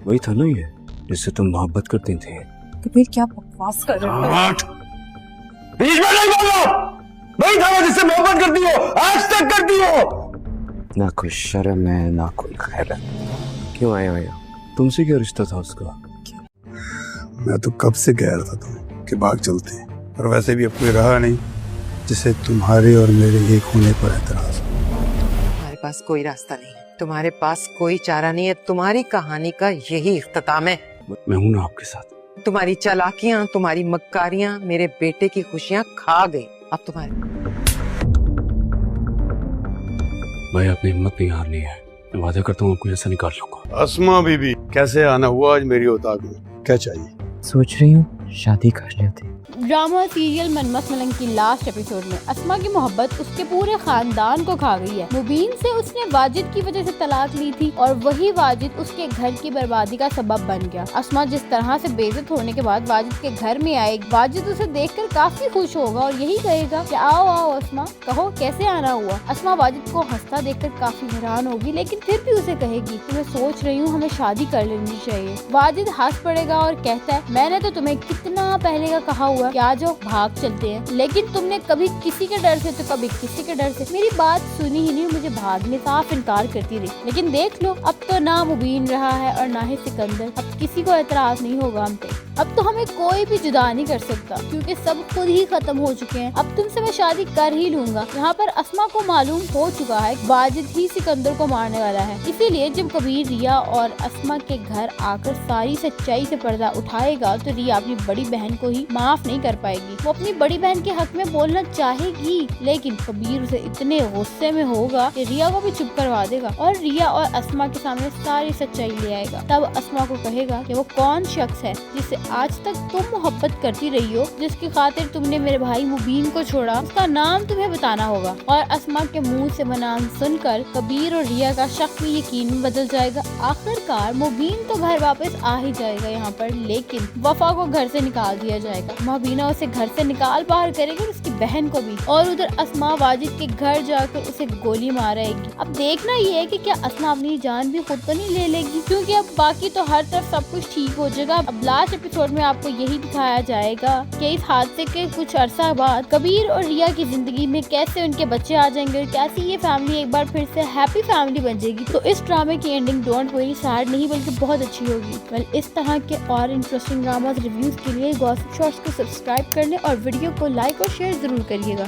वही था ना ये जिससे तुम मोहब्बत करती थी। कबीर क्या बकवास कर रहे हो? बीच में नहीं बोलो। वही था ना जिससे मोहब्बत करती हो, आज तक करती हो। ना कोई शर्म है ना कोई खैर है। क्यों आए हो यहाँ? तुमसे क्या रिश्ता था उसका? मैं तो कब से कह रहा था तुम कि भाग चलते हैं, और वैसे भी अब कोई रहा नहीं जिसे तुम्हारे और मेरे एक होने पर एतराज हो। तुम्हारे पास कोई रास्ता नहीं है, तुम्हारे पास कोई चारा नहीं है। तुम्हारी कहानी का यही इख्तिताम है। मैं हूं ना आपके साथ। तुम्हारी चालाकियां, तुम्हारी मक्कारियां मेरे बेटे की खुशियां खा गई। अब तुम्हारे मैं अपनी हिम्मत नहीं हारनी है। मैं वादा करता हूँ आपको ऐसा निकाल लूंगा। अस्मा बीबी, कैसे आना हुआ आज मेरी औताक में? क्या चाहिए? सोच रही हूँ शादी कर लेते। ड्रामा सीरियल मनमत मलंग की लास्ट एपिसोड में अस्मा की मोहब्बत उसके पूरे खानदान को खा गई है। मुबीन से उसने वाजिद की वजह से तलाक ली थी और वही वाजिद उसके घर की बर्बादी का सबब बन गया। अस्मा जिस तरह से बेइज्जत होने के बाद वाजिद के घर में आए, वाजिद उसे देखकर काफी खुश होगा और यही कहेगा कि आओ आओ अस्मा, कहो कैसे आना हुआ। अस्मा वाजिद को हंसता देखकर काफी हैरान होगी, लेकिन फिर भी उसे कहेगी कि मैं सोच रही हूँ हमें शादी कर लेनी चाहिए। वाजिद हंस पड़ेगा और कहता है मैंने तो तुम्हें कितना पहले का कहा हुआ कि आ जाओ भाग चलते हैं, लेकिन तुमने कभी किसी के डर से तो कभी किसी के डर से मेरी बात सुनी ही नहीं, मुझे भागने साफ इनकार करती रही। लेकिन देख लो अब तो ना मुबीन रहा है और ना ही सिकंदर, अब किसी को एतराज नहीं होगा हम पे। अब तो हमें कोई भी जुदा नहीं कर सकता क्योंकि सब खुद ही खत्म हो चुके हैं। अब तुमसे मैं शादी कर ही लूंगा। यहाँ पर अस्मा को मालूम हो चुका है वाजिद ही सिकंदर को मारने वाला है, इसीलिए जब कबीर रिया और अस्मा के घर आकर सारी सच्चाई से पर्दा उठाएगा तो रिया अपनी बड़ी बहन को ही माफ नहीं कर पाएगी। वो अपनी बड़ी बहन के हक में बोलना चाहेगी, लेकिन कबीर उसे इतने गुस्से में होगा कि रिया को भी चुप करवा देगा और रिया और अस्मा के सामने सारी सच्चाई ले आएगा। तब अस्मा को कहेगा कि वो कौन शख्स है जिससे आज तक तुम मोहब्बत करती रही हो, जिसकी खातिर तुमने मेरे भाई मुबीन को छोड़ा, उसका नाम तुम्हें बताना होगा। और अस्मा के मुंह से बनाम सुनकर कबीर और रिया का शक में यकीन में बदल जाएगा। आखिरकार मुबीन तो घर वापस आ ही जाएगा यहाँ पर, लेकिन वफा को घर से निकाल दिया जाएगा। मुबीना उसे घर से निकाल बाहर करेगी और उसकी बहन को भी, और उधर अस्मा वाजिद के घर जाकर उसे गोली मारेगी। अब देखना ये है कि क्या अस्मा अपनी जान भी खुद तो नहीं ले लेगी, क्योंकि अब बाकी तो हर तरफ सब कुछ ठीक हो जाएगा। अब लास्ट एपिसोड में आपको यही दिखाया जाएगा कि इस हादसे के कुछ अरसा बाद कबीर और रिया की जिंदगी में कैसे उनके बच्चे आ जाएंगे और कैसे ये फैमिली एक बार फिर से हैप्पी फैमिली बन जाएगी। तो इस ड्रामे की एंडिंग डोंट वरी सैड नहीं बल्कि बहुत अच्छी होगी। वेल इस तरह के और इंटरेस्टिंग ड्रामास रिव्यूज के लिए गॉसिप शॉट्स को सब्सक्राइब कर लें और वीडियो को लाइक और शेयर जरूर करिएगा।